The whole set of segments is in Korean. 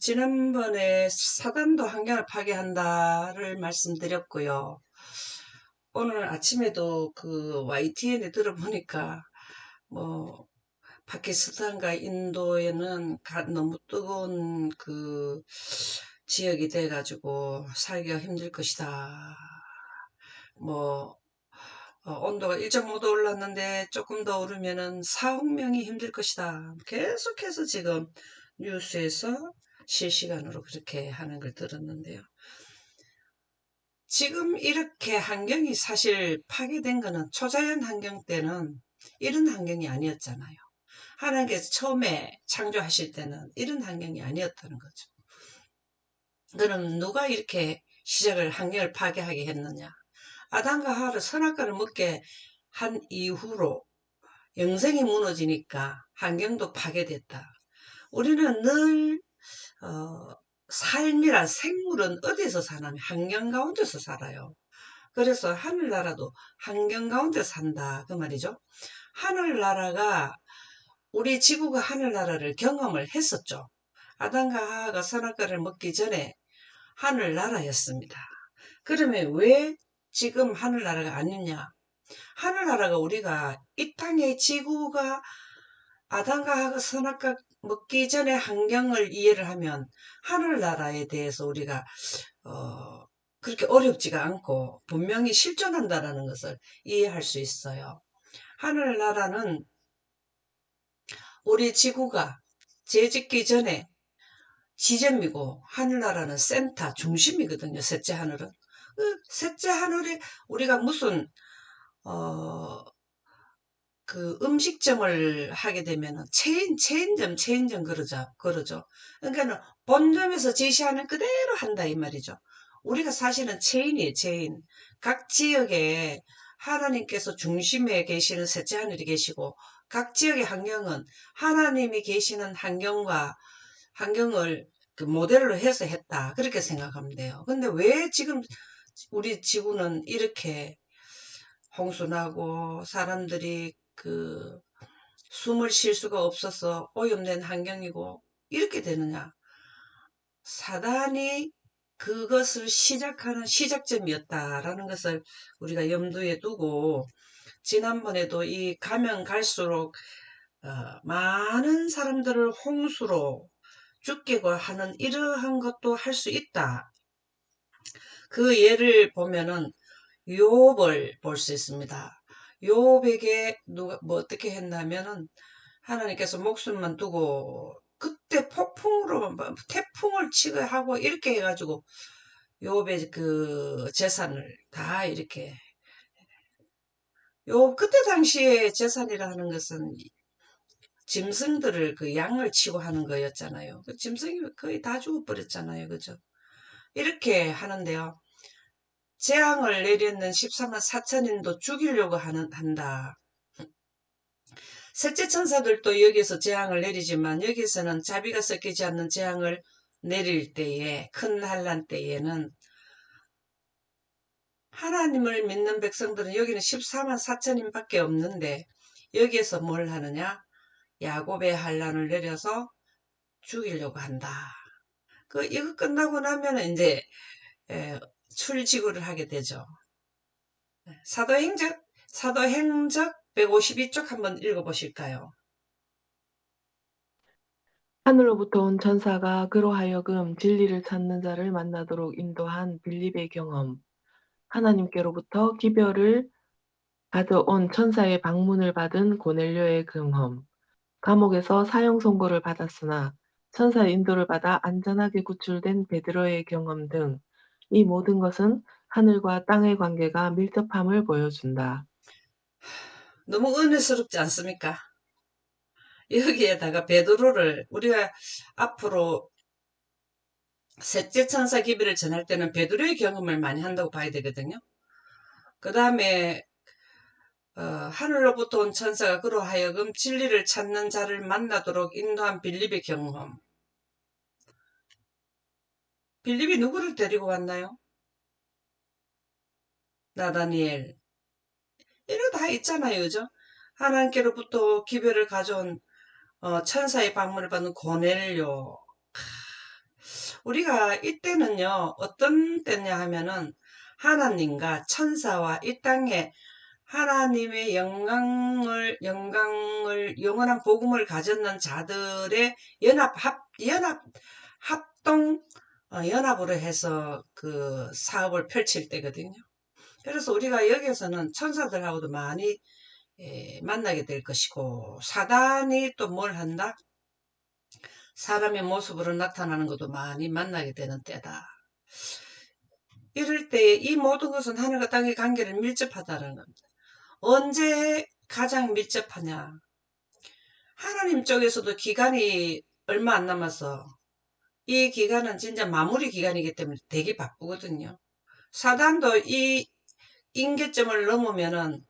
지난번에 사단도 환경을 파괴한다를 말씀드렸고요. 오늘 아침에도 그 YTN에 들어보니까 뭐 파키스탄과 인도에는 너무 뜨거운 그 지역이 돼가지고 살기가 힘들 것이다. 뭐 온도가 1.5도 올랐는데 조금 더 오르면은 4억 명이 힘들 것이다. 계속해서 지금 뉴스에서 실시간으로 그렇게 하는 걸 들었는데요. 지금 이렇게 환경이 사실 파괴된 거는 초자연 환경 때는 이런 환경이 아니었잖아요. 하나님께서 처음에 창조하실 때는 이런 환경이 아니었다는 거죠. 그럼 누가 이렇게 시작을 환경을 파괴하게 했느냐? 아담과 하와를 선악과를 먹게 한 이후로 영생이 무너지니까 환경도 파괴됐다. 우리는 늘 삶이란 생물은 어디서 사냐면 환경 가운데서 살아요. 그래서 하늘나라도 환경 가운데 산다 그 말이죠. 하늘나라가 우리 지구가 하늘나라를 경험을 했었죠. 아담과 하와가 선악과를 먹기 전에 하늘나라였습니다. 그러면 왜 지금 하늘나라가 아니냐? 하늘나라가 우리가 이 땅의 지구가 아담과 하와 선악과 먹기 전에 환경을 이해를 하면 하늘나라에 대해서 우리가 그렇게 어렵지가 않고 분명히 실존한다라는 것을 이해할 수 있어요. 하늘나라는 우리 지구가 재짓기 전에 지점이고 하늘나라는 센터 중심이거든요. 셋째 하늘은. 셋째 하늘에 우리가 무슨 그 음식점을 하게 되면은 체인점 그러죠. 그러니까는 본점에서 제시하는 그대로 한다 이 말이죠. 우리가 사실은 체인이에요, 체인. 각 지역에 하나님께서 중심에 계시는 셋째 하늘이 계시고 각 지역의 환경은 하나님이 계시는 환경을 그 모델로 해서 했다. 그렇게 생각하면 돼요. 근데 왜 지금 우리 지구는 이렇게 홍수나고 사람들이 그 숨을 쉴 수가 없어서 오염된 환경이고 이렇게 되느냐? 사단이 그것을 시작하는 시작점이었다라는 것을 우리가 염두에 두고 지난번에도 이 가면 갈수록 많은 사람들을 홍수로 죽게 하는 이러한 것도 할 수 있다. 그 예를 보면은 욥을 볼 수 있습니다. 욥에게 누가 뭐 어떻게 했냐면은 하나님께서 목숨만 두고 그때 폭풍으로 태풍을 치고 하고 이렇게 해가지고 욥의 그 재산을 다 이렇게 요 그때 당시에 재산이라 하는 것은 짐승들을 그 양을 치고 하는 거였잖아요. 그 짐승이 거의 다 죽어버렸잖아요. 그죠? 이렇게 하는데요. 재앙을 내렸는 13만 4천인도 죽이려고 한다. 셋째 천사들도 여기서 재앙을 내리지만 여기서는 자비가 섞이지 않는 재앙을 내릴 때에 큰 환란 때에는 하나님을 믿는 백성들은 여기는 14만 4천인밖에 없는데 여기에서 뭘 하느냐? 야곱의 환란을 내려서 죽이려고 한다. 이거 끝나고 나면 이제 출지구를 하게 되죠. 사도행적 152쪽 한번 읽어보실까요? 하늘로부터 온 천사가 그로 하여금 진리를 찾는 자를 만나도록 인도한 빌립의 경험. 하나님께로부터 기별을 가져온 천사의 방문을 받은 고넬료의 경험. 감옥에서 사형 선고를 받았으나 천사의 인도를 받아 안전하게 구출된 베드로의 경험 등 이 모든 것은 하늘과 땅의 관계가 밀접함을 보여준다. 너무 은혜스럽지 않습니까? 여기에다가 베드로를 우리가 앞으로 셋째 천사 기별을 전할 때는 베드로의 경험을 많이 한다고 봐야 되거든요. 그 다음에 하늘로부터 온 천사가 그로 하여금 진리를 찾는 자를 만나도록 인도한 빌립의 경험. 빌립이 누구를 데리고 왔나요? 나다니엘. 이거 다 있잖아요. 그죠? 하나님께로부터 기별을 가져온 천사의 방문을 받는 고넬료. 우리가 이때는요, 어떤 때냐 하면은 하나님과 천사와 이 땅에 하나님의 영원한 복음을 가졌는 자들의 합동, 연합으로 해서 그 사업을 펼칠 때거든요. 그래서 우리가 여기에서는 천사들하고도 많이 만나게 될 것이고, 사단이 또 뭘 한다? 사람의 모습으로 나타나는 것도 많이 만나게 되는 때다. 이럴 때 이 모든 것은 하늘과 땅의 관계를 밀접하다는 겁니다. 언제 가장 밀접하냐? 하나님 쪽에서도 기간이 얼마 안 남아서 이 기간은 진짜 마무리 기간이기 때문에 되게 바쁘거든요. 사단도 이 임계점을 넘으면은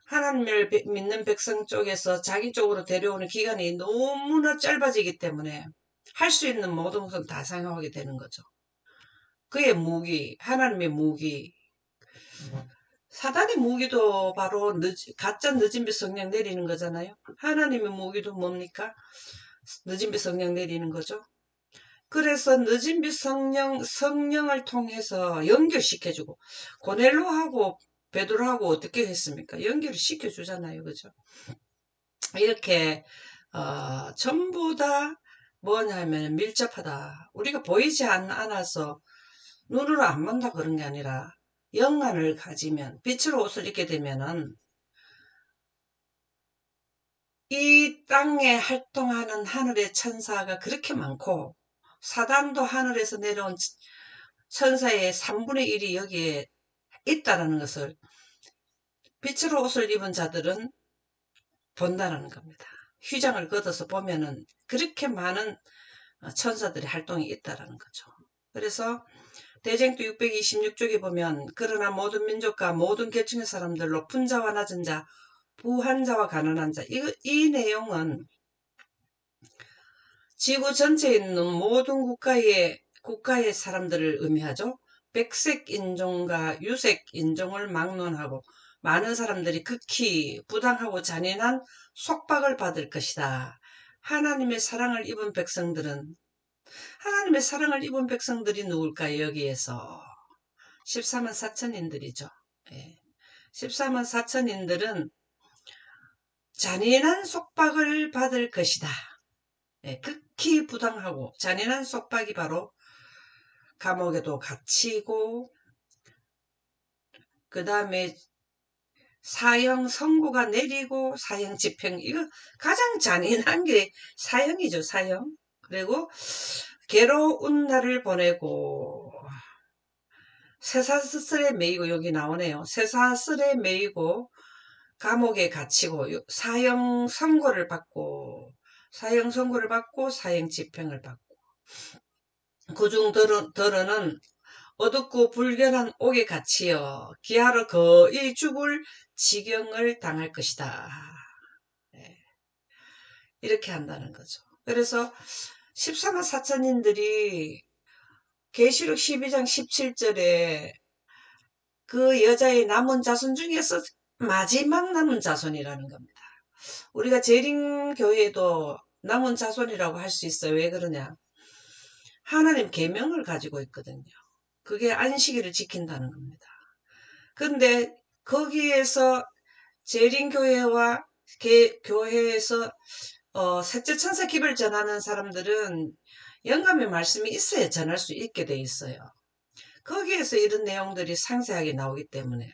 하나님을 믿는 백성 쪽에서 자기 쪽으로 데려오는 기간이 너무나 짧아지기 때문에 할 수 있는 모든 것은 다 사용하게 되는 거죠. 그의 무기, 하나님의 무기, 사단의 무기도 바로 가짜 늦은비 성령 내리는 거잖아요. 하나님의 무기도 뭡니까? 늦은비 성령 내리는 거죠. 그래서 늦은비 성령을 통해서 연결시켜주고, 고넬로하고 베드로하고 어떻게 했습니까? 연결을 시켜주잖아요. 그죠? 이렇게, 전부 다 뭐냐면 밀접하다. 우리가 보이지 않아서 눈으로 안 본다 그런 게 아니라 영안을 가지면, 빛으로 옷을 입게 되면은 이 땅에 활동하는 하늘의 천사가 그렇게 많고, 사단도 하늘에서 내려온 천사의 3분의 1이 여기에 있다라는 것을 빛으로 옷을 입은 자들은 본다는 겁니다. 휘장을 걷어서 보면은 그렇게 많은 천사들의 활동이 있다라는 거죠. 그래서 대쟁투 626쪽에 보면, 그러나 모든 민족과 모든 계층의 사람들, 높은 자와 낮은 자, 부한 자와 가난한 자, 이 내용은 지구 전체에 있는 모든 국가의 사람들을 의미하죠. 백색 인종과 유색 인종을 막론하고 많은 사람들이 극히 부당하고 잔인한 속박을 받을 것이다. 하나님의 사랑을 입은 백성들이 누굴까요? 여기에서 14만 4천인들이죠. 14만 4천인들은 잔인한 속박을 받을 것이다. 극히 부당하고 잔인한 속박이 바로 감옥에도 갇히고, 그 다음에 사형 선고가 내리고 사형 집행, 이거 가장 잔인한 게 사형이죠. 사형. 그리고 괴로운 날을 보내고, 쇠사슬에 매이고, 여기 나오네요. 쇠사슬에 매이고 감옥에 갇히고 사형 선고를 받고 사형 집행을 받고, 그중 더러는 어둡고 불견한 옥에 갇히어 기하로 거의 죽을 지경을 당할 것이다. 이렇게 한다는 거죠. 그래서 14만 4천인들이 계시록 12장 17절에 그 여자의 남은 자손 중에서 마지막 남은 자손이라는 겁니다. 우리가 재림교회도 남은 자손이라고 할 수 있어요. 왜 그러냐? 하나님 계명을 가지고 있거든요. 그게 안식일을 지킨다는 겁니다. 근데 거기에서 재림교회와 교회에서 셋째 천사 기별 전하는 사람들은 영감의 말씀이 있어야 전할 수 있게 돼 있어요. 거기에서 이런 내용들이 상세하게 나오기 때문에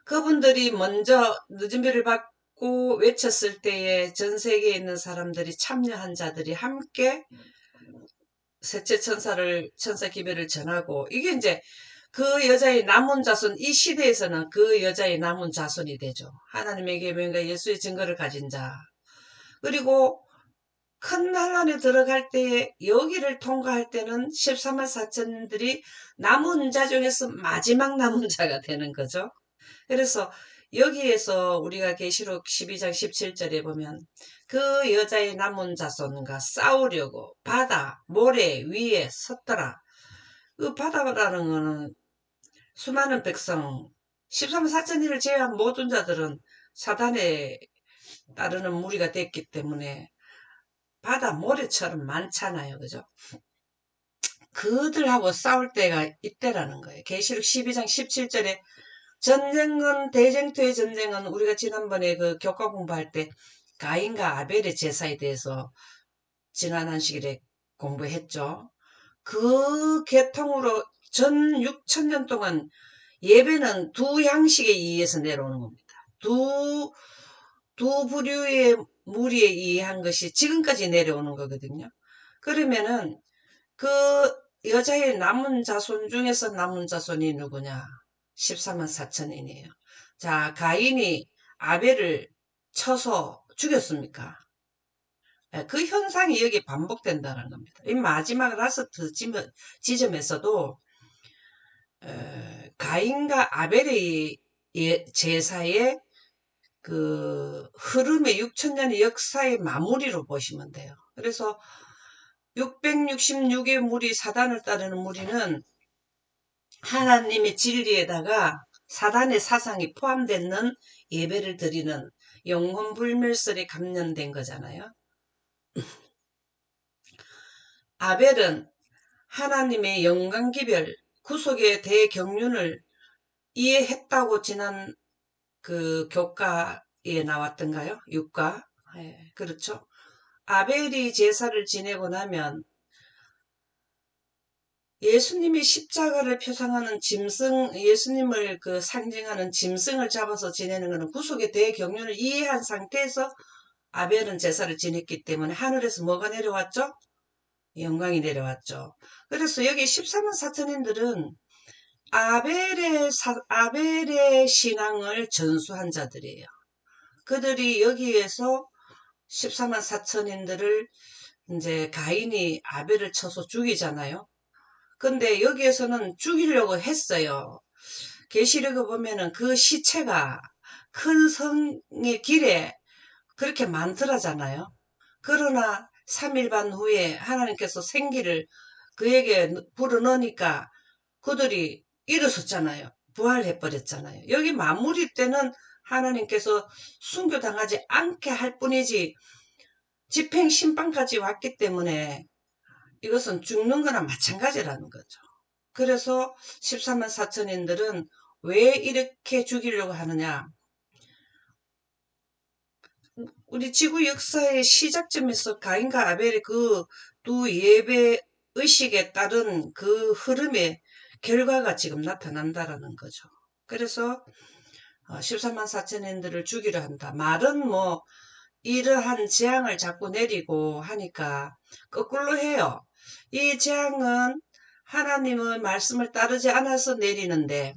그분들이 먼저 늦은 별을 받고 외쳤을 때에 전 세계에 있는 사람들이 참여한 자들이 함께 셋째 천사 기별을 전하고, 이게 이제 그 여자의 남은 자손, 이 시대에서는 그 여자의 남은 자손이 되죠. 하나님의 계명과 예수의 증거를 가진 자. 그리고 큰 난란에 들어갈 때에 여기를 통과할 때는 14만 4천들이 남은 자 중에서 마지막 남은 자가 되는 거죠. 그래서 여기에서 우리가 계시록 12장 17절에 보면 그 여자의 남은 자손과 싸우려고 바다 모래 위에 섰더라. 그 바다라는 거는 수많은 백성, 13만 4천인을 제외한 모든 자들은 사단에 따르는 무리가 됐기 때문에 바다 모래처럼 많잖아요. 그죠? 그들하고 싸울 때가 이때라는 거예요. 계시록 12장 17절에 전쟁은 대쟁투의 전쟁은 우리가 지난번에 그 교과 공부할 때 가인과 아벨의 제사에 대해서 지난 한식일에 공부했죠. 그 계통으로 전 6천년 동안 예배는 두 양식에 의해서 내려오는 겁니다. 두 부류의 무리에 의한 것이 지금까지 내려오는 거거든요. 그러면은 그 여자의 남은 자손 중에서 남은 자손이 누구냐? 14만 4천인이에요. 자, 가인이 아벨을 쳐서 죽였습니까? 그 현상이 여기 반복된다는 겁니다. 이 마지막 라스트 지점에서도 가인과 아벨의 제사의 그 흐름의 6천년의 역사의 마무리로 보시면 돼요. 그래서 666의 무리, 사단을 따르는 무리는 하나님의 진리에다가 사단의 사상이 포함되는 예배를 드리는 영혼불멸설에 감염된 거잖아요. 아벨은 하나님의 영광기별, 구속의 대경륜을 이해했다고 지난 그 교과에 나왔던가요? 육과. 예, 그렇죠. 아벨이 제사를 지내고 나면 예수님이 십자가를 표상하는 짐승, 예수님을 그 상징하는 짐승을 잡아서 지내는 것은 구속의 대경륜을 이해한 상태에서 아벨은 제사를 지냈기 때문에 하늘에서 뭐가 내려왔죠? 영광이 내려왔죠. 그래서 여기 14만 4천인들은 아벨의 신앙을 전수한 자들이에요. 그들이 여기에서 14만 4천인들을 이제 가인이 아벨을 쳐서 죽이잖아요. 근데 여기에서는 죽이려고 했어요. 계시록에 보면은 그 시체가 큰 성의 길에 그렇게 많더라잖아요. 그러나 3일 반 후에 하나님께서 생기를 그에게 불어넣으니까 그들이 일어섰잖아요. 부활해버렸잖아요. 여기 마무리 때는 하나님께서 순교당하지 않게 할 뿐이지 집행심판까지 왔기 때문에 이것은 죽는 거나 마찬가지라는 거죠. 그래서 14만 4천인들은 왜 이렇게 죽이려고 하느냐. 우리 지구 역사의 시작점에서 가인과 아벨의 그 두 예배 의식에 따른 그 흐름의 결과가 지금 나타난다라는 거죠. 그래서 14만 4천인들을 죽이려 한다. 말은 뭐 이러한 재앙을 자꾸 내리고 하니까 거꾸로 해요. 이 재앙은 하나님의 말씀을 따르지 않아서 내리는데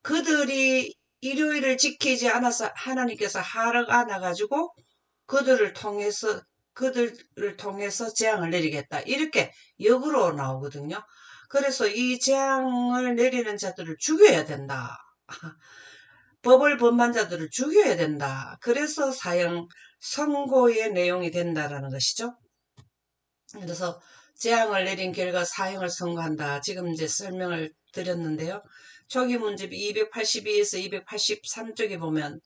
그들이 일요일을 지키지 않아서 하나님께서 하락 안아가지고 그들을 통해서 재앙을 내리겠다. 이렇게 역으로 나오거든요. 그래서 이 재앙을 내리는 자들을 죽여야 된다. 법을 범한 자들을 죽여야 된다. 그래서 사형 선고의 내용이 된다라는 것이죠. 그래서 재앙을 내린 결과 사형을 선고한다. 지금 이제 설명을 드렸는데요. 초기 문집 282에서 283쪽에 보면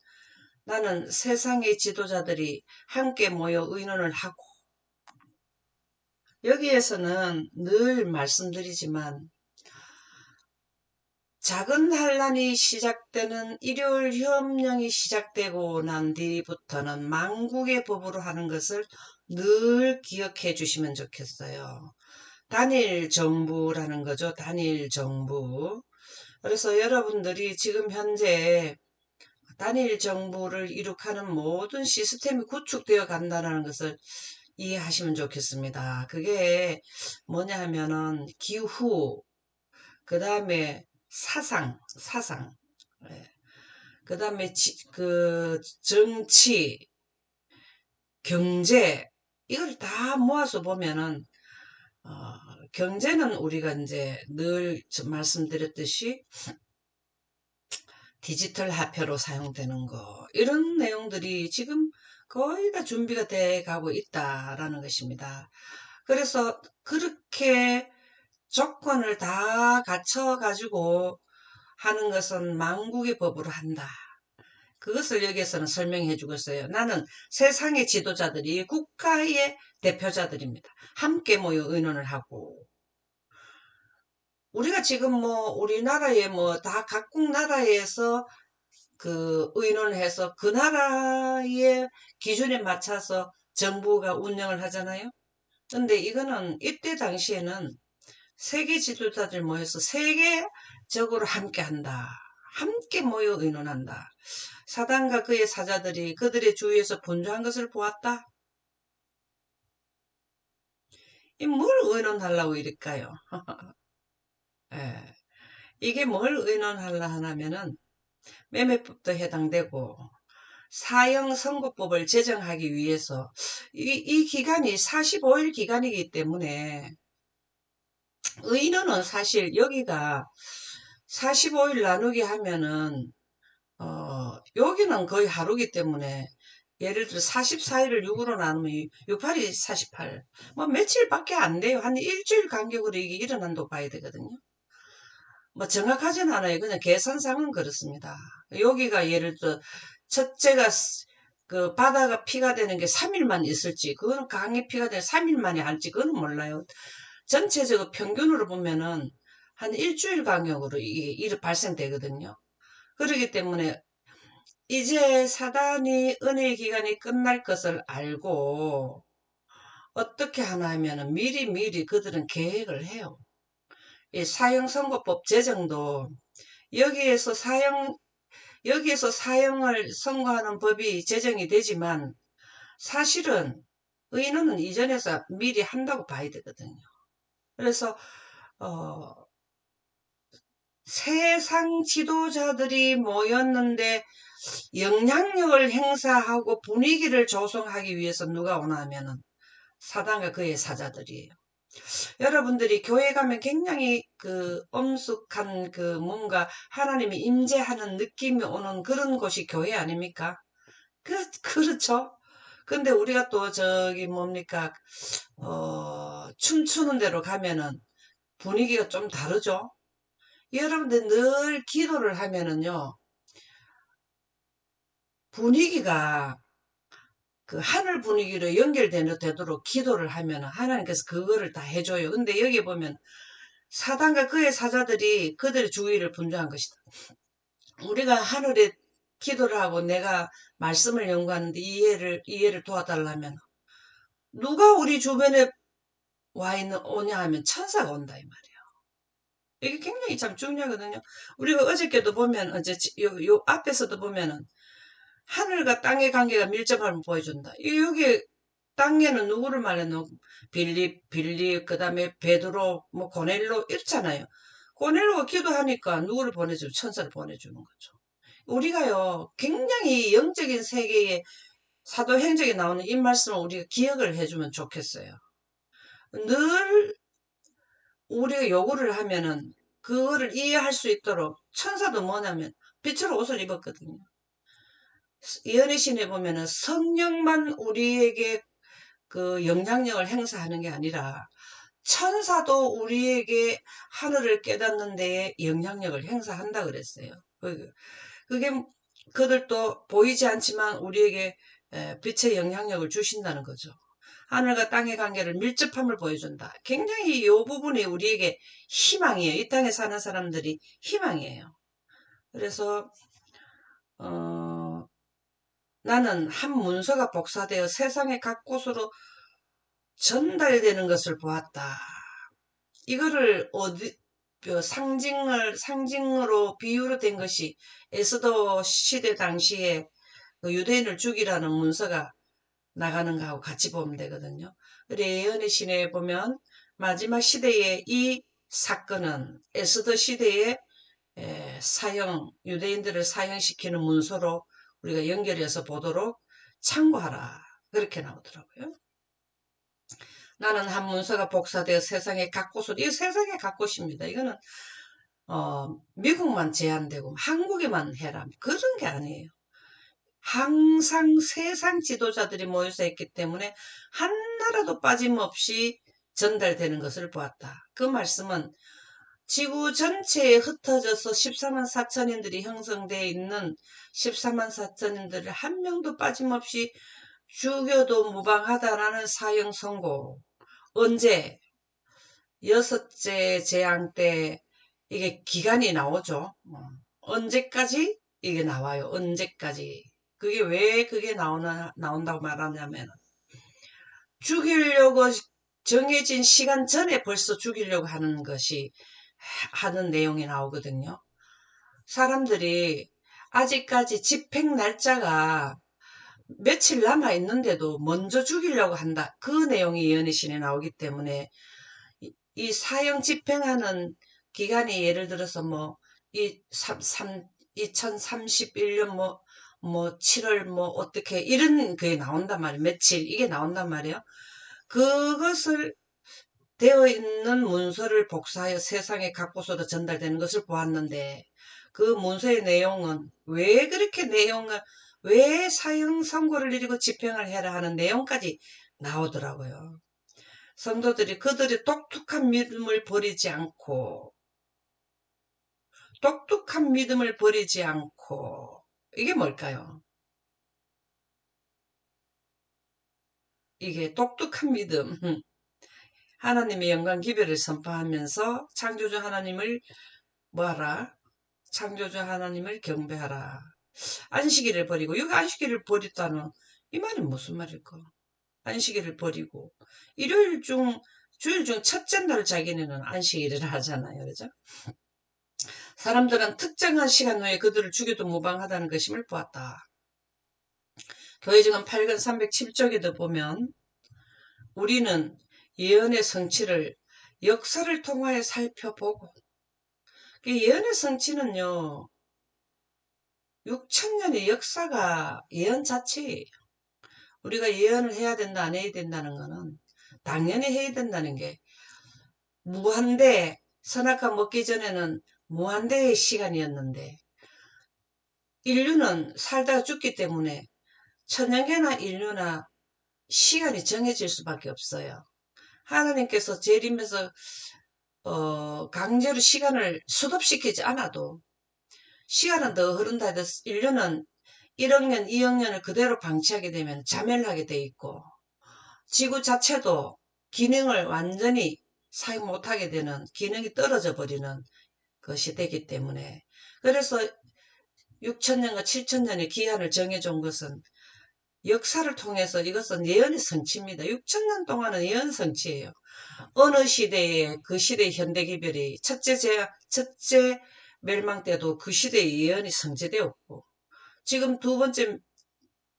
나는 세상의 지도자들이 함께 모여 의논을 하고 여기에서는 늘 말씀드리지만 작은 환란이 시작되는 일요일 협령이 시작되고 난 뒤부터는 만국의 법으로 하는 것을 늘 기억해 주시면 좋겠어요. 단일 정부라는 거죠. 단일 정부. 그래서 여러분들이 지금 현재 단일 정부를 이룩하는 모든 시스템이 구축되어 간다는 것을 이해하시면 좋겠습니다. 그게 뭐냐 하면은 기후, 그 다음에 사상, 그 다음에 그 정치, 경제, 이걸 다 모아서 보면은, 어, 경제는 우리가 이제 늘 말씀드렸듯이 디지털 화폐로 사용되는 거, 이런 내용들이 지금 거의 다 준비가 돼 가고 있다라는 것입니다. 그래서 그렇게 조건을 다 갖춰 가지고 하는 것은 만국의 법으로 한다. 그것을 여기에서는 설명해 주고 있어요. 나는 세상의 지도자들이 국가의 대표자들입니다. 함께 모여 의논을 하고, 우리가 지금 뭐 우리나라에 뭐 다 각국 나라에서 그 의논해서 그 나라의 기준에 맞춰서 정부가 운영을 하잖아요. 근데 이거는 이때 당시에는 세계 지도자들 모여서 세계적으로 함께 한다. 함께 모여 의논한다. 사단과 그의 사자들이 그들의 주위에서 분주한 것을 보았다. 이 뭘 의논하려고 이럴까요? 예. 이게 뭘 의논하려 하냐면은 매매법도 해당되고 사형 선고법을 제정하기 위해서 이 기간이 45일 기간이기 때문에 의논은 사실 여기가 45일 나누기 하면은 여기는 거의 하루기 때문에 예를 들어 44일을 6으로 나누면 6, 8이 48. 뭐 며칠밖에 안 돼요. 한 일주일 간격으로 이게 일어난다고 봐야 되거든요. 뭐 정확하진 않아요. 그냥 계산상은 그렇습니다. 여기가 예를 들어 첫째가 그 바다가 피가 되는 게 3일만 있을지, 그거는 강에 피가 되는 3일 만에 할지, 그거는 몰라요. 전체적으로 평균으로 보면은 한 일주일 간격으로 이게 일이 발생되거든요. 그렇기 때문에 이제 사단이 은혜의 기간이 끝날 것을 알고 어떻게 하나 하면은 미리 그들은 계획을 해요. 이 사형선고법 제정도 여기에서 사형을 선고하는 법이 제정이 되지만 사실은 의논은 이전에서 미리 한다고 봐야 되거든요. 그래서 어, 세상 지도자들이 모였는데 영향력을 행사하고 분위기를 조성하기 위해서 누가 오나 하면은 사단과 그의 사자들이에요. 여러분들이 교회 가면 굉장히 그 엄숙한 그 뭔가 하나님이 임재하는 느낌이 오는 그런 곳이 교회 아닙니까? 그렇죠. 근데 우리가 또 저기 뭡니까, 춤추는 데로 가면은 분위기가 좀 다르죠? 여러분들 늘 기도를 하면은요, 분위기가 그 하늘 분위기로 연결되도록 기도를 하면 하나님께서 그거를 다 해줘요. 근데 여기 보면 사단과 그의 사자들이 그들의 주의를 분주한 것이다. 우리가 하늘에 기도를 하고 내가 말씀을 연구하는데 이해를 도와달라면 누가 우리 주변에 오냐 하면 천사가 온다 이 말이에요. 이게 굉장히 참 중요하거든요. 우리가 어저께도 보면 어제 요 앞에서도 보면은 하늘과 땅의 관계가 밀접함을 보여준다. 여기 땅에는 누구를 말해노? 빌립, 그 다음에 베드로, 뭐 고넬로 이렇잖아요. 고넬로가 기도하니까 누구를 보내주면 천사를 보내주는 거죠. 우리가요, 굉장히 영적인 세계에 사도행적에 나오는 이 말씀을 우리가 기억을 해주면 좋겠어요. 늘 우리가 요구를 하면은 그거를 이해할 수 있도록 천사도 뭐냐면 빛으로 옷을 입었거든요. 예언의 신에 보면은 성령만 우리에게 그 영향력을 행사하는 게 아니라 천사도 우리에게 하늘을 깨닫는 데에 영향력을 행사한다 그랬어요. 그게 그들도 보이지 않지만 우리에게 빛의 영향력을 주신다는 거죠. 하늘과 땅의 관계를 밀접함을 보여준다. 굉장히 이 부분이 우리에게 희망이에요. 이 땅에 사는 사람들이 희망이에요. 그래서 나는 한 문서가 복사되어 세상의 각 곳으로 전달되는 것을 보았다. 이거를 상징으로 비유로 된 것이 에스더 시대 당시에 그 유대인을 죽이라는 문서가 나가는 거하고 같이 보면 되거든요. 그래 예언의 신에 보면 마지막 시대에 이 사건은 에스더 시대에 유대인들을 사형시키는 문서로 우리가 연결해서 보도록 참고하라. 그렇게 나오더라고요. 나는 한 문서가 복사되어 세상의 각 곳으로, 이거 세상의 각 곳입니다. 이거는 미국만 제한되고 한국에만 해라 그런 게 아니에요. 항상 세상 지도자들이 모여서 있기 때문에 한 나라도 빠짐없이 전달되는 것을 보았다. 그 말씀은 지구 전체에 흩어져서 14만 4천인들이 형성되어 있는 14만 4천인들을 한 명도 빠짐없이 죽여도 무방하다라는 사형 선고. 언제? 여섯째 재앙 때 이게 기간이 나오죠. 언제까지 이게 나와요. 언제까지. 그게 왜 그게 나온다고 말하냐면 죽이려고 정해진 시간 전에 벌써 죽이려고 하는 것이 하는 내용이 나오거든요. 사람들이 아직까지 집행 날짜가 며칠 남아 있는데도 먼저 죽이려고 한다. 그 내용이 예언의 신에 나오기 때문에 이 사형 집행하는 기간이 예를 들어서 이 2031년 뭐 7월 뭐 어떻게 이런 그게 나온단 말이에요. 며칠 이게 나온단 말이에요. 그것을 되어 있는 문서를 복사하여 세상의 각 곳으로 전달되는 것을 보았는데 그 문서의 내용은 왜 그렇게 왜 사형 선고를 내리고 집행을 해라 하는 내용까지 나오더라고요. 성도들이 그들의 똑똑한 믿음을 버리지 않고 이게 뭘까요? 이게 똑똑한 믿음. 하나님의 영광 기별을 선포하면서 창조주 하나님을 뭐하라? 창조주 하나님을 경배하라. 안식일을 버리고 여기 안식일을 버렸다는 이 말이 무슨 말일까? 안식일을 버리고 주일 중 첫째 날 자기네는 안식일을 하잖아요. 그죠? 사람들은 특정한 시간 후에 그들을 죽여도 무방하다는 것임을 보았다. 교회증은 8권 307쪽에도 보면 우리는 예언의 성취를 역사를 통하여 살펴보고 예언의 성취는요 6천년의 역사가 예언 자체예요. 우리가 예언을 해야 된다 안 해야 된다는 거는 당연히 해야 된다는 게 무한대 선악과 먹기 전에는 무한대의 시간이었는데 인류는 살다가 죽기 때문에 천년계나 인류나 시간이 정해질 수밖에 없어요. 하나님께서 재림에서 강제로 시간을 수급시키지 않아도 시간은 더 흐른다 해도 인류는 1억 년, 2억 년을 그대로 방치하게 되면 자멸하게 돼 있고 지구 자체도 기능을 완전히 사용 못하게 되는 기능이 떨어져 버리는 것이 되기 때문에 그래서 6천년과 7천년의 기한을 정해준 것은 역사를 통해서 이것은 예언의 성취입니다. 6천년 동안은 예언 성취예요. 어느 시대에 그 시대의 현대기별이 첫째 멸망 때도 그 시대의 예언이 성취되었고 지금 두 번째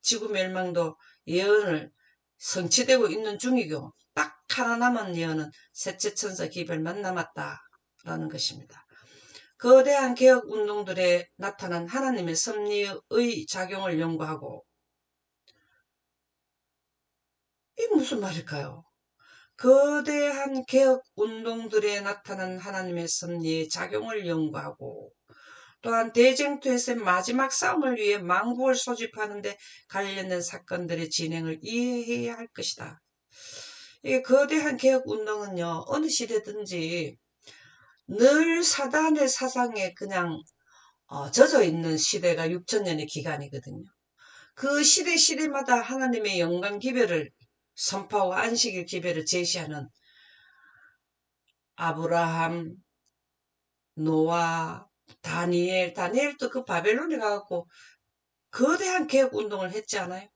지구 멸망도 예언을 성취되고 있는 중이고 딱 하나 남은 예언은 셋째 천사 기별만 남았다라는 것입니다. 거대한 개혁 운동들에 나타난 하나님의 섭리의 작용을 연구하고 이 무슨 말일까요? 거대한 개혁 운동들에 나타난 하나님의 섭리의 작용을 연구하고 또한 대쟁투에서의 마지막 싸움을 위해 망국을 소집하는 데 관련된 사건들의 진행을 이해해야 할 것이다. 이 거대한 개혁 운동은요 어느 시대든지 늘 사단의 사상에 그냥 젖어 있는 시대가 6천년의 기간이거든요. 그 시대마다 하나님의 영광 기별을 선포하고 안식일 기별을 제시하는 아브라함, 노아, 다니엘도 그 바벨론에 가갖고 거대한 개혁 운동을 했지 않아요?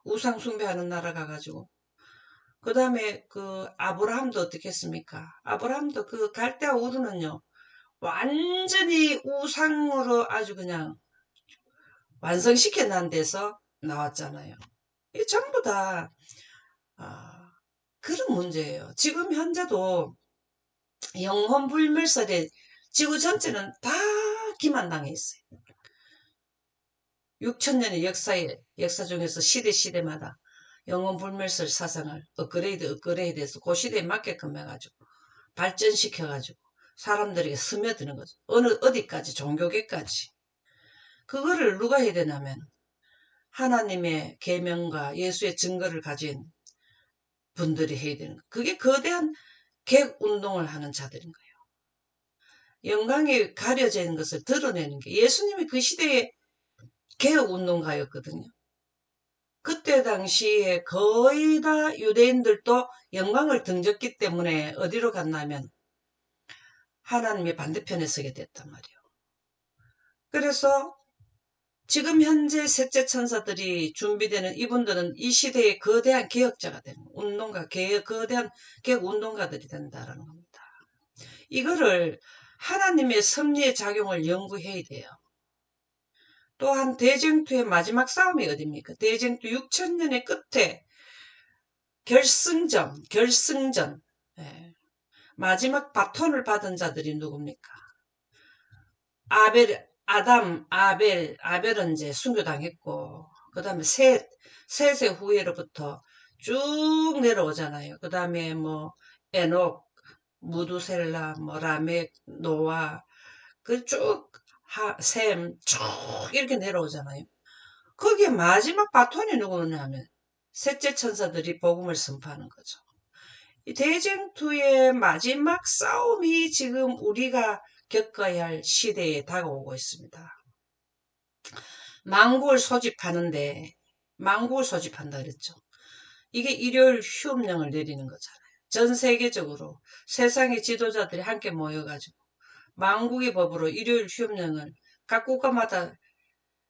우상 숭배하는 나라 가가지고. 그 다음에 그 아브라함도 어떻게 했습니까? 아브라함도 그 갈대아 우르는요, 완전히 우상으로 아주 그냥 완성시켜 놓은 데서 나왔잖아요. 이 전부 다, 그런 문제예요. 지금 현재도 영혼불멸설에 지구 전체는 다 기만당해 있어요. 6천년의 역사 중에서 시대마다 영혼불멸설 사상을 업그레이드해서 그 시대에 맞게끔 해가지고 발전시켜가지고 사람들에게 스며드는 거죠. 어디까지 종교계까지. 그거를 누가 해야 되냐면 하나님의 계명과 예수의 증거를 가진 분들이 해야 되는 거예요. 그게 거대한 개혁운동을 하는 자들인 거예요. 영광이 가려져 있는 것을 드러내는 게 예수님이 그 시대의 개혁운동가였거든요. 그때 당시에 거의 다 유대인들도 영광을 등졌기 때문에 어디로 갔냐면 하나님의 반대편에 서게 됐단 말이에요. 그래서 지금 현재 셋째 천사들이 준비되는 이분들은 이 시대의 거대한 개혁자가 되는 운동가, 거대한 개혁 운동가들이 된다라는 겁니다. 이거를 하나님의 섭리의 작용을 연구해야 돼요. 또한 대쟁투의 마지막 싸움이 어딥니까? 대쟁투 6천년의 끝에 결승전, 예. 마지막 바톤을 받은 자들이 누굽니까? 아벨은 이제 순교당했고, 그 다음에 셋의 후예로부터 쭉 내려오잖아요. 그 다음에 뭐, 에녹, 무두셀라, 뭐, 라멕, 노아, 쭉 이렇게 내려오잖아요. 거기에 마지막 바톤이 누구냐면, 셋째 천사들이 복음을 선포하는 거죠. 이 대쟁투의 마지막 싸움이 지금 우리가 겪어야 할 시대에 다가오고 있습니다. 망국을 소집한다 그랬죠. 이게 일요일 휴업령을 내리는 거잖아요. 전 세계적으로 세상의 지도자들이 함께 모여가지고 망국의 법으로 일요일 휴업령을 각 국가마다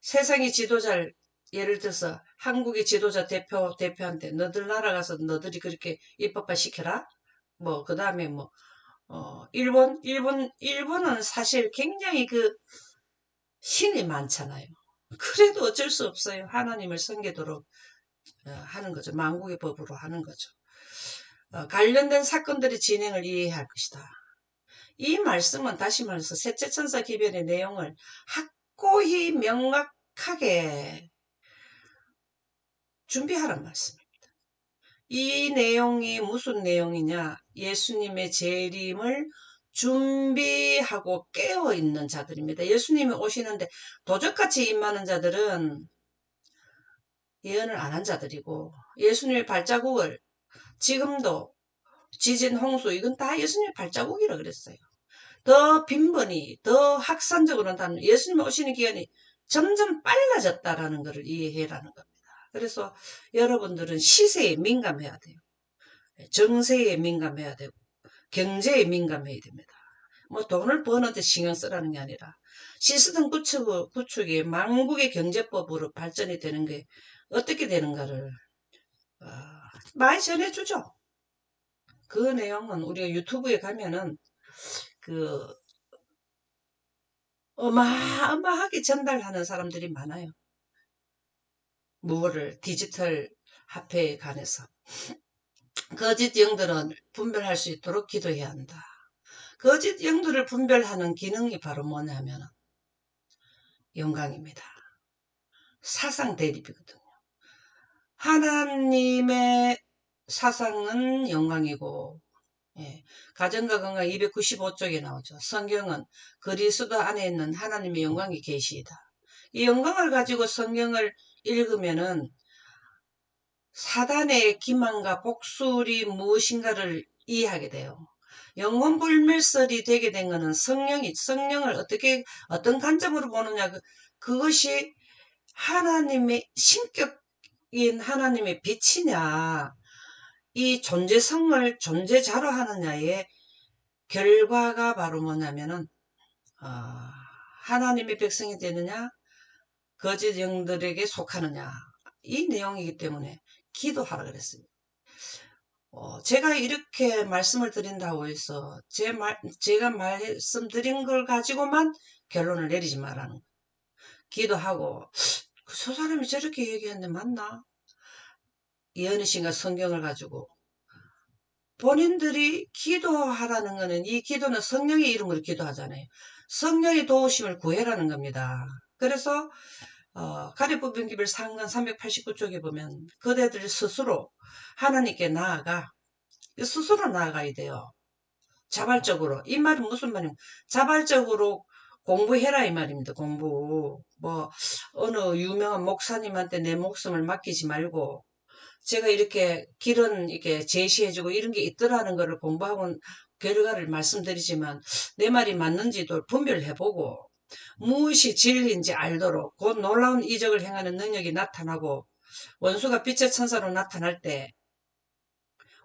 세상의 지도자를 예를 들어서 한국의 지도자 대표한테 너들 나라 가서 너들이 그렇게 입법화 시켜라. 뭐, 그 다음에 뭐, 일본은 사실 굉장히 신이 많잖아요. 그래도 어쩔 수 없어요. 하나님을 섬기도록 하는 거죠. 만국의 법으로 하는 거죠. 관련된 사건들의 진행을 이해할 것이다. 이 말씀은 다시 말해서 셋째 천사 기별의 내용을 확고히 명확하게 준비하란 말씀입니다. 이 내용이 무슨 내용이냐? 예수님의 재림을 준비하고 깨어있는 자들입니다. 예수님이 오시는데 도적같이 임하는 자들은 예언을 안 한 자들이고 예수님의 발자국을 지금도 지진, 홍수 이건 다 예수님의 발자국이라 그랬어요. 더 빈번히 더 확산적으로는 예수님 오시는 기간이 점점 빨라졌다라는 것을 이해해라는 겁니다. 그래서 여러분들은 시세에 민감해야 돼요. 정세에 민감해야 되고 경제에 민감해야 됩니다. 뭐 돈을 버는데 신경 쓰라는 게 아니라 시스템 구축이 망국의 경제법으로 발전이 되는 게 어떻게 되는가를 많이 전해주죠. 그 내용은 우리가 유튜브에 가면은 어마어마하게 전달하는 사람들이 많아요. 디지털 화폐에 관해서. 거짓 영들은 분별할 수 있도록 기도해야 한다. 거짓 영들을 분별하는 기능이 바로 뭐냐면 영광입니다. 사상 대립이거든요. 하나님의 사상은 영광이고 가정과 건강 295쪽에 나오죠. 성경은 그리스도 안에 있는 하나님의 영광이 계시이다. 이 영광을 가지고 성경을 읽으면은 사단의 기만과 복술이 무엇인가를 이해하게 돼요. 영혼불멸설이 되게 된 것은 성령을 어떤 관점으로 보느냐, 그것이 하나님의 신격인 하나님의 빛이냐, 이 존재성을 존재자로 하느냐의 결과가 바로 뭐냐면은, 하나님의 백성이 되느냐, 거짓 영들에게 속하느냐, 이 내용이기 때문에 기도하라 그랬습니다. 제가 이렇게 말씀을 드린다고 해서 제가 말씀드린 걸 가지고만 결론을 내리지 말라는 거예요. 기도하고 저 사람이 저렇게 얘기했는데 맞나? 예언의 신과 성경을 가지고 본인들이 기도하라는 거는 이 기도는 성령의 이름으로 기도하잖아요. 성령의 도우심을 구해라는 겁니다. 그래서 가리부변기별 상간 389쪽에 보면 그대들 스스로 하나님께 스스로 나아가야 돼요. 자발적으로. 이 말은 무슨 말이냐? 자발적으로 공부해라 이 말입니다. 공부. 어느 유명한 목사님한테 내 목숨을 맡기지 말고 제가 이렇게 길은 이렇게 제시해주고 이런 게 있더라는 거를 공부하고 결과를 말씀드리지만 내 말이 맞는지도 분별해보고 무엇이 진리인지 알도록 곧 놀라운 이적을 행하는 능력이 나타나고 원수가 빛의 천사로 나타날 때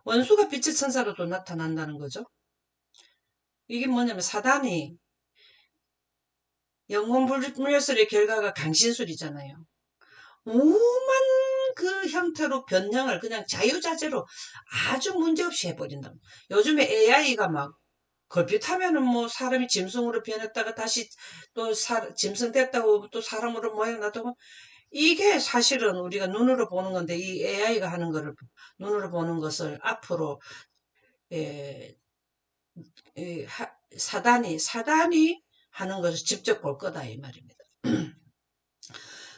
원수가 빛의 천사로도 나타난다는 거죠. 이게 뭐냐면 사단이 영혼불멸설의 결과가 강신술이잖아요. 오만 그 형태로 변형을 그냥 자유자재로 아주 문제없이 해버린다. 요즘에 AI가 막 걸핏하면은 뭐 사람이 짐승으로 변했다가 다시 또 짐승 됐다고 또 사람으로 모양 나타고 이게 사실은 우리가 눈으로 보는 건데 이 AI가 하는 거를 눈으로 보는 것을 앞으로 에, 사단이 하는 것을 직접 볼 거다 이 말입니다.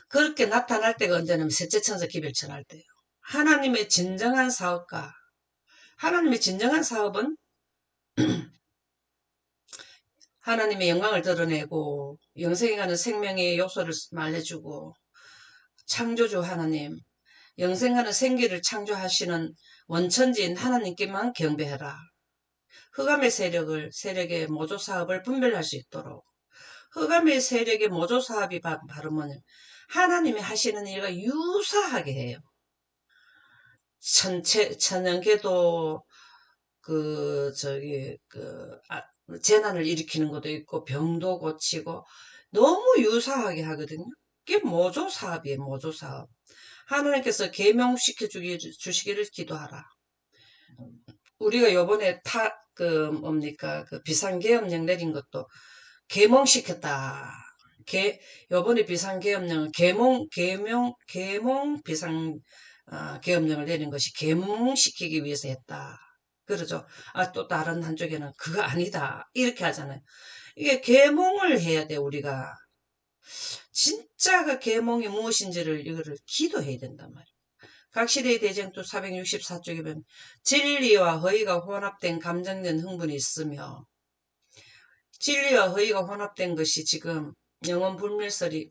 그렇게 나타날 때가 언제냐면 셋째 천사 기별천할 때예요. 하나님의 진정한 사업가, 하나님의 진정한 사업은 하나님의 영광을 드러내고 영생에 가는 생명의 요소를 말해주고 창조주 하나님, 영생하는 생기를 창조하시는 원천지인 하나님께만 경배해라. 흑암의 세력의 모조사업을 분별할 수 있도록 흑암의 세력의 모조사업이 바로 뭐냐 하나님이 하시는 일과 유사하게 해요. 천연계도 재난을 일으키는 것도 있고 병도 고치고 너무 유사하게 하거든요. 그게 모조사업이에요. 모조사업. 하나님께서 계명시켜 주시기를 기도하라. 우리가 요번에 비상계엄령 내린 것도 계몽시켰다. 요번에 비상계엄령은 계몽 비상 계엄령을 내린 것이 계몽시키기 위해서 했다. 그러죠. 또 다른 한쪽에는 그거 아니다. 이렇게 하잖아요. 이게 계몽을 해야 돼, 우리가. 진짜 그 계몽이 무엇인지를 이거를 기도해야 된단 말이에요. 각시대의 대쟁투 464쪽에 보면 진리와 허위가 혼합된 감정된 흥분이 있으며 진리와 허위가 혼합된 것이 지금 영혼 불멸설이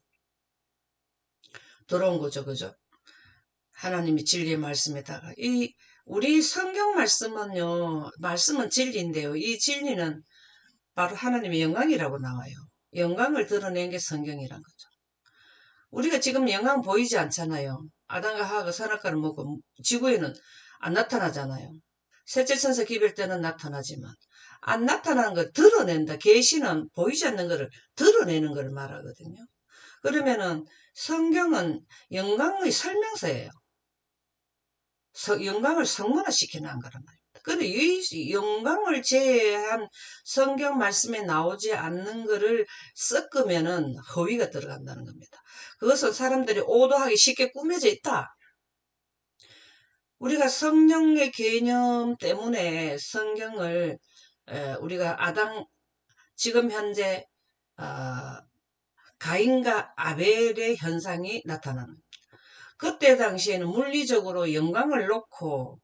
들어온 거죠. 그죠? 하나님이 진리의 말씀에다가 우리 성경 말씀은 진리인데요. 이 진리는 바로 하나님의 영광이라고 나와요. 영광을 드러낸 게 성경이란 거죠. 우리가 지금 영광 보이지 않잖아요. 아담과 하와가 선악과를 먹고 지구에는 안 나타나잖아요. 셋째 천사 기별 때는 나타나지만 안 나타나는 걸 드러낸다. 계시는 보이지 않는 것을 드러내는 걸 말하거든요. 그러면은 성경은 영광의 설명서예요. 영광을 성문화시켜 놓은 거란 말입니다. 근데 이 영광을 제외한 성경 말씀에 나오지 않는 것을 섞으면은 허위가 들어간다는 겁니다. 그것은 사람들이 오도하기 쉽게 꾸며져 있다. 우리가 성령의 개념 때문에 성경을 우리가 지금 현재 가인과 아벨의 현상이 나타나는 그때 당시에는 물리적으로 영광을 놓고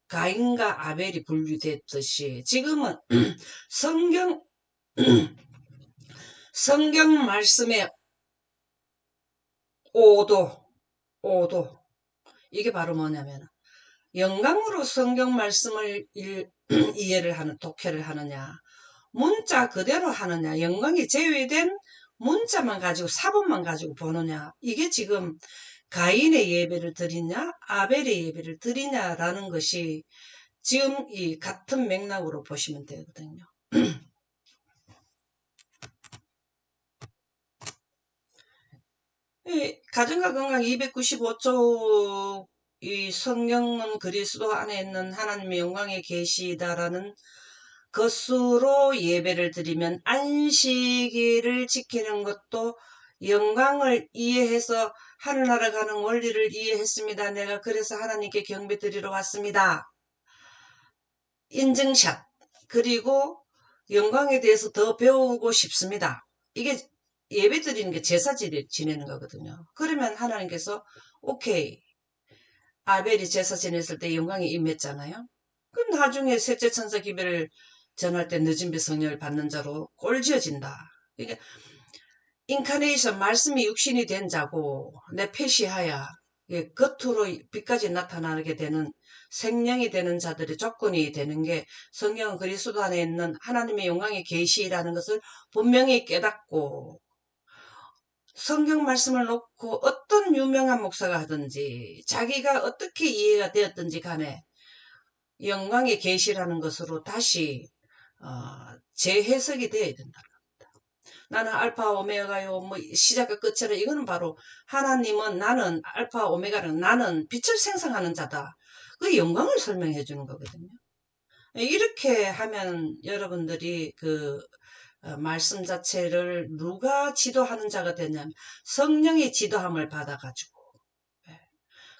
가인과 아벨이 분류됐듯이 지금은 성경 말씀의 오도 이게 바로 뭐냐면 영광으로 성경 말씀을 이해를 하는 독해를 하느냐 문자 그대로 하느냐 영광이 제외된 문자만 가지고 사본만 가지고 보느냐 이게 지금 가인의 예배를 드리냐 아벨의 예배를 드리냐라는 것이 지금 이 같은 맥락으로 보시면 되거든요. 가정과 건강 295쪽 이 성경은 그리스도 안에 있는 하나님의 영광의 계시다라는 것으로 예배를 드리면 안식일을 지키는 것도 영광을 이해해서 하늘나라 가는 원리를 이해했습니다. 내가 그래서 하나님께 경배 드리러 왔습니다. 인증샷 그리고 영광에 대해서 더 배우고 싶습니다. 이게 예배 드리는 게 제사 지내는 거거든요. 그러면 하나님께서 오케이 아벨이 제사 지냈을 때 영광이 임했잖아요. 그럼 나중에 셋째 천사 기별을 전할 때 늦은 배 성령을 받는 자로 꼴지어진다. 그러니까 인카네이션 말씀이 육신이 된 자고 내 페시하야 겉으로 빛까지 나타나게 되는 생명이 되는 자들의 조건이 되는 게 성경은 그리스도 안에 있는 하나님의 영광의 계시라는 것을 분명히 깨닫고 성경 말씀을 놓고 어떤 유명한 목사가 하든지 자기가 어떻게 이해가 되었든지 간에 영광의 계시라는 것으로 다시 재해석이 되어야 된다. 나는 알파 오메가요, 뭐 시작과 끝이라. 이거는 바로 하나님은 나는 알파 오메가는 나는 빛을 생성하는 자다. 그 영광을 설명해 주는 거거든요. 이렇게 하면 여러분들이 말씀 자체를 누가 지도하는 자가 되냐면 성령의 지도함을 받아가지고,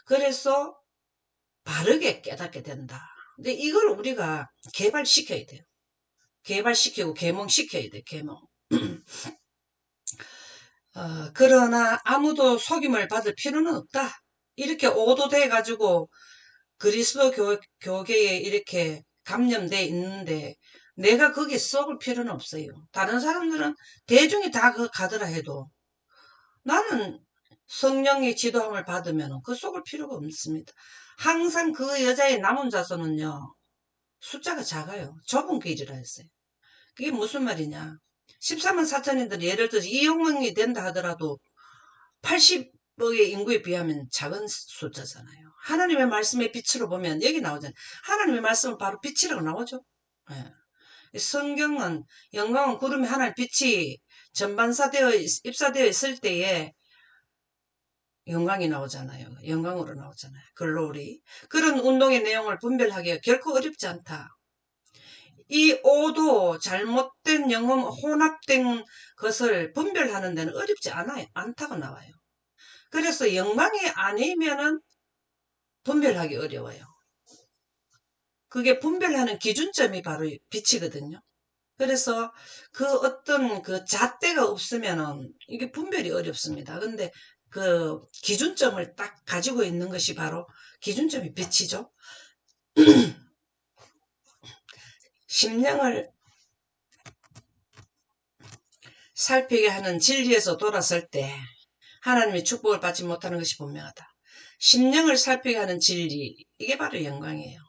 그래서 바르게 깨닫게 된다. 근데 이걸 우리가 개발시켜야 돼요. 개발시키고 계몽시켜야 돼. 계몽. 그러나 아무도 속임을 받을 필요는 없다. 이렇게 오도돼 가지고 그리스도 교계에 이렇게 감염돼 있는데 내가 거기에 썩을 필요는 없어요. 다른 사람들은 대중이 다 가더라 해도 나는 성령의 지도함을 받으면 그 속을 필요가 없습니다. 항상 그 여자의 남은 자손은요, 숫자가 작아요. 좁은 길이라 했어요. 그게 무슨 말이냐. 14만 4천인들 예를 들어서 2억 명이 된다 하더라도 80억의 인구에 비하면 작은 숫자잖아요. 하나님의 말씀의 빛으로 보면 여기 나오잖아요. 하나님의 말씀은 바로 빛이라고 나오죠. 성경은 영광은 구름에 하나님 빛이 입사되어 있을 때에 영광이 나오잖아요. 영광으로 나오잖아요. 글로리. 그런 운동의 내용을 분별하기가 결코 어렵지 않다. 이 오도 잘못된 영혼 혼합된 것을 분별하는 데는 어렵지 않다고 나와요. 그래서 영광이 아니면은 분별하기 어려워요. 그게 분별하는 기준점이 바로 빛이거든요. 그래서 그 어떤 그 잣대가 없으면은 이게 분별이 어렵습니다. 근데 그 기준점을 딱 가지고 있는 것이 바로 기준점이 빛이죠. 심령을 살피게 하는 진리에서 돌아설 때 하나님의 축복을 받지 못하는 것이 분명하다. 심령을 살피게 하는 진리, 이게 바로 영광이에요.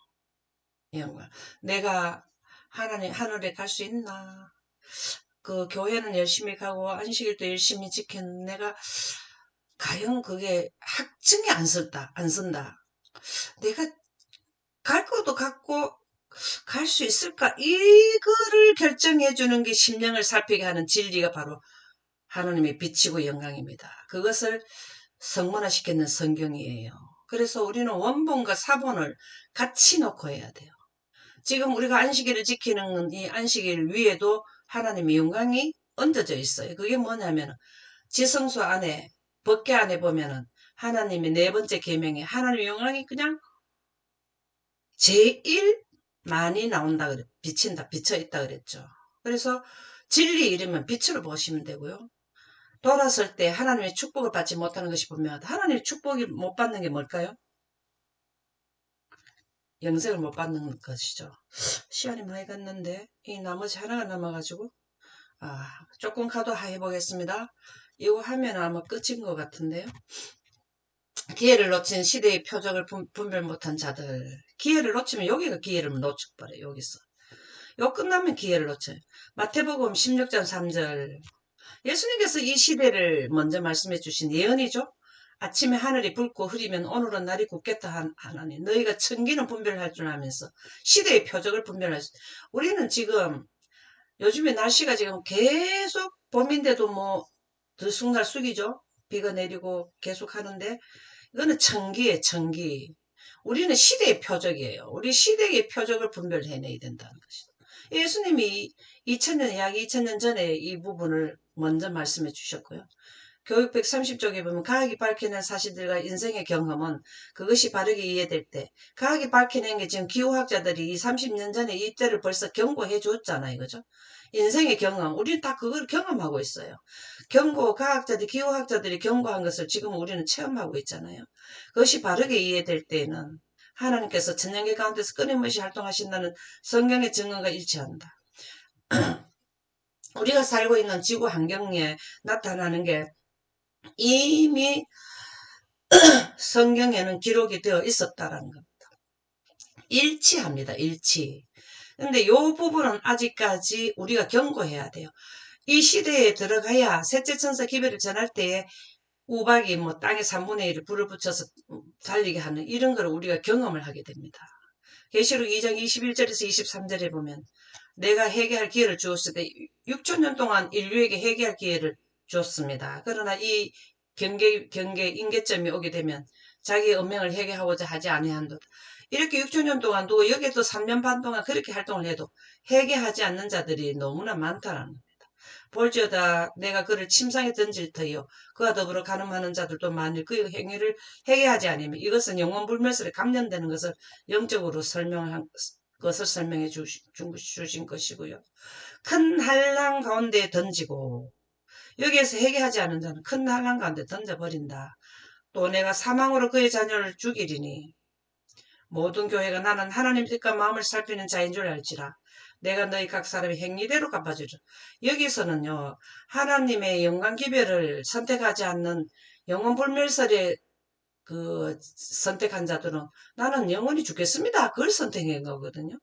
영광. 내가 하늘에 갈 수 있나? 그 교회는 열심히 가고 안식일도 열심히 지켰는 내가 과연 그게 학증이 안 쓴다. 내가 갈 것도 같고 갈 수 있을까? 이거를 결정해 주는 게 심령을 살피게 하는 진리가 바로 하나님의 빛이고 영광입니다. 그것을 성문화시키는 성경이에요. 그래서 우리는 원본과 사본을 같이 놓고 해야 돼요. 지금 우리가 안식일을 지키는 이 안식일 위에도 하나님의 영광이 얹어져 있어요. 그게 뭐냐면 지성소 안에 법궤 안에 보면은 하나님의 네 번째 계명에 하나님의 영광이 그냥 제일 많이 나온다 그래. 비친다, 비쳐 있다 그랬죠. 그래서 진리 이름은 빛으로 보시면 되고요. 돌아설 때 하나님의 축복을 받지 못하는 것이 분명하다. 하나님의 축복을 못 받는 게 뭘까요? 영생을 못 받는 것이죠. 시간이 많이 갔는데 이 나머지 하나가 남아가지고 조금 가도 해보겠습니다. 이거 하면 아마 끝인 것 같은데요. 기회를 놓친 시대의 표적을 분별 못한 자들. 기회를 놓치면 여기가 기회를 놓쳐버려요. 여기서. 요 끝나면 기회를 놓쳐요. 마태복음 16장 3절. 예수님께서 이 시대를 먼저 말씀해 주신 예언이죠. 아침에 하늘이 붉고 흐리면 오늘은 날이 굳겠다 하나니 너희가 천기는 분별할 줄 알면서 시대의 표적을 분별할 수. 우리는 지금 요즘에 날씨가 지금 계속 봄인데도 뭐 들쑥날쑥이죠. 비가 내리고 계속 하는데 이거는 천기예요. 천기. 우리는 시대의 표적이에요. 우리 시대의 표적을 분별해내야 된다는 것이죠. 예수님이 2000년 약 2000년 전에 이 부분을 먼저 말씀해 주셨고요. 교육 130쪽에 보면 과학이 밝혀낸 사실들과 인생의 경험은 그것이 바르게 이해될 때 과학이 밝혀낸 게 지금 기후학자들이 30년 전에 이때를 벌써 경고해 줬잖아요. 그죠? 인생의 경험, 우리는 다 그걸 경험하고 있어요. 기후학자들이 경고한 것을 지금 우리는 체험하고 있잖아요. 그것이 바르게 이해될 때에는 하나님께서 천년계 가운데서 끊임없이 활동하신다는 성경의 증언과 일치한다. 우리가 살고 있는 지구 환경에 나타나는 게 이미 성경에는 기록이 되어 있었다라는 겁니다. 일치합니다. 일치. 근데 요 부분은 아직까지 우리가 경고해야 돼요. 이 시대에 들어가야 셋째 천사 기별을 전할 때에 우박이 뭐 땅의 3분의 1을 불을 붙여서 달리게 하는 이런 걸 우리가 경험을 하게 됩니다. 계시록 2장 21절에서 23절에 보면 내가 회개할 기회를 주었을 때 6천년 동안 인류에게 회개할 기회를 주었습니다. 그러나 이 경계 인계점이 오게 되면 자기의 운명을 회개하고자 하지 아니한도 이렇게 6천년 동안 두고 여기도 3년 반 동안 그렇게 활동을 해도 회개하지 않는 자들이 너무나 많다라는 겁니다. 볼지어다 내가 그를 침상에 던질 터이요 그와 더불어 가늠하는 자들도 만일 그의 행위를 회개하지 않으면 이것은 영원 불멸설에 감염되는 것을 영적으로 설명한 것을 설명해 주신 것이고요. 큰 한랑 가운데 던지고 여기에서 회개하지 않은 자는 큰 한랑 가운데 던져버린다. 또 내가 사망으로 그의 자녀를 죽이리니 모든 교회가 나는 하나님 뜻과 마음을 살피는 자인 줄 알지라. 내가 너희 각 사람의 행위대로 갚아주라. 여기서는요. 하나님의 영광 기별을 선택하지 않는 영원 불멸설에 선택한 자들은 나는 영원히 죽겠습니다. 그걸 선택한 거거든요.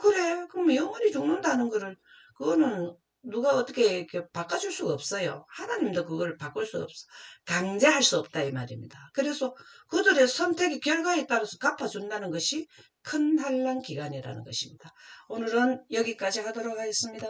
그래. 그럼 영원히 죽는다는 거를 그거는 누가 어떻게 이렇게 바꿔줄 수가 없어요. 하나님도 그걸 바꿀 수 없어. 강제할 수 없다 이 말입니다. 그래서 그들의 선택의 결과에 따라서 갚아준다는 것이 큰 환난 기간이라는 것입니다. 오늘은 여기까지 하도록 하겠습니다.